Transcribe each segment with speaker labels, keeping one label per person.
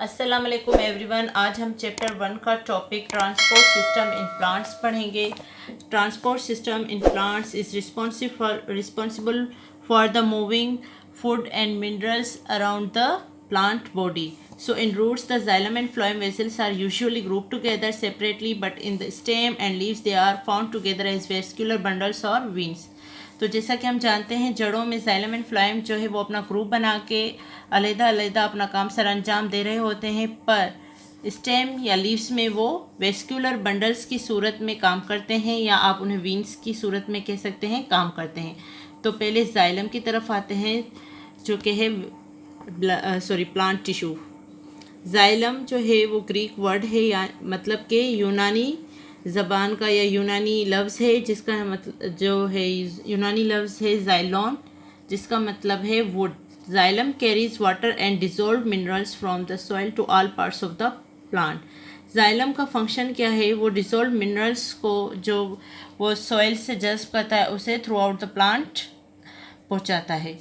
Speaker 1: अस्सलाम वालेकुम एवरीवन। आज हम चैप्टर 1 का topic transport system in plants पढ़ेंगे। Transport system in plants is responsible for the moving food and minerals around the plant body. So in roots, the xylem and phloem vessels are usually grouped together separately, but in the stem and leaves they are found together as vascular bundles or veins. तो जैसा कि हम जानते हैं जड़ों में xylem and phloem जो है वो अपना ग्रुप बना के अलग-अलग अपना काम सर अंजाम दे रहे होते हैं, पर स्टेम या लीव्स में वो वेस्क्यूलर बंडल्स की सूरत में काम करते हैं, या आप उन्हें वीन्स की सूरत में कह सकते हैं, काम करते हैं। तो पहले जाइलम की तरफ आते हैं जो कि है प्लांट टिश्यू। जाइलम जो है वो ग्रीक वर्ड है, या मतलब कि यूनानी ज़बान का या यूनानी लफ्ज़ है, जिसका मतलब जो है यूनानी लफ्ज़ है जाइलोन, जिसका मतलब है wood. Xylem carries water and dissolve minerals from the soil to all parts of the plant. Xylem का फंक्शन क्या है? वो डिजोल्व मिनरल्स को जो वो सॉइल से जज्ब करता है उसे थ्रू आउट द प्लांट पहुँचाता है।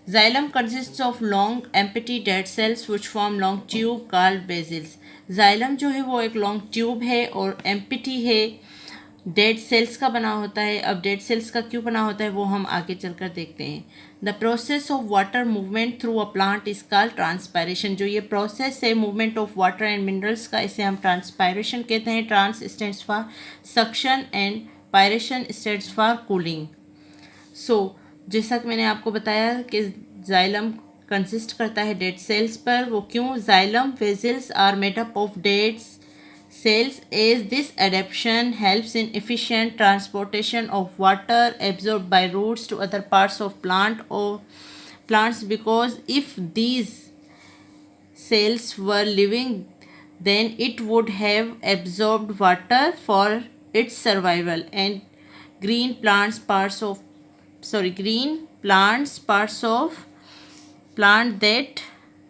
Speaker 1: Xylem consists of long empty dead cells which form long tube called basils. Xylem जो है वो एक long tube है और empty है, डेड सेल्स का बना होता है। अब डेड सेल्स का क्यों बना होता है वो हम आगे चलकर देखते हैं। The process of water movement through a plant is called transpiration. जो ये प्रोसेस है movement of water and minerals का, इसे हम ट्रांसपायरेशन कहते हैं। Trans stands for suction and piration stands for cooling. So जैसा कि मैंने आपको बताया कि जाइलम कंसिस्ट करता है डेड सेल्स पर। वो क्यों? Xylem vessels are made up of dead cells as this adaptation helps in efficient transportation of water absorbed by roots to other parts of plants, because if these cells were living then it would have absorbed water for its survival, and green plants parts of plant that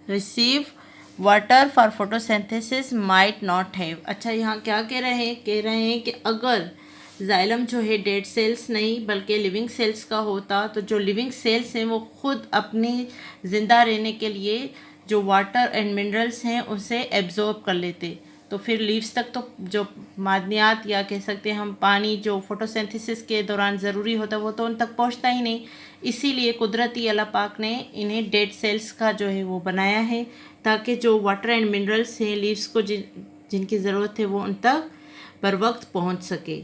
Speaker 1: receive water for photosynthesis might not have. अच्छा, यहाँ क्या कह रहे हैं कि अगर xylem जो है डेड सेल्स नहीं बल्कि लिविंग सेल्स का होता, तो जो लिविंग सेल्स हैं वो खुद अपनी ज़िंदा रहने के लिए जो वाटर एंड मिनरल्स हैं उसे एब्जॉर्ब कर लेते। तो फिर लीव्स तक तो जो मादनियात या कह सकते हैं हम पानी जो फोटोसिंथेसिस के दौरान ज़रूरी होता है वो तो उन तक पहुंचता ही नहीं। इसीलिए कुदरती अल्लाह पाक ने इन्हें डेड सेल्स का जो है वो बनाया है, ताकि जो वाटर एंड मिनरल्स हैं लीव्स को जिनकी ज़रूरत है वो उन तक बर वक्त पहुँच सके।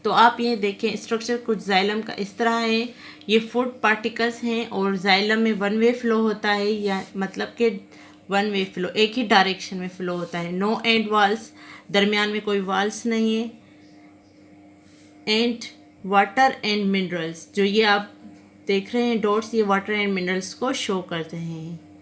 Speaker 1: तो आप ये देखें स्ट्रक्चर कुछ जाइलम का इस तरह है। ये फूड पार्टिकल्स हैं और जाइलम में वन वे फ्लो होता है, या मतलब कि वन वे फ्लो, एक ही डायरेक्शन में फ्लो होता है। नो एंड वाल्स, दरमियान में कोई वाल्स नहीं है। एंड वाटर एंड मिनरल्स, जो ये आप देख रहे हैं डॉट्स, ये वाटर एंड मिनरल्स को शो करते हैं।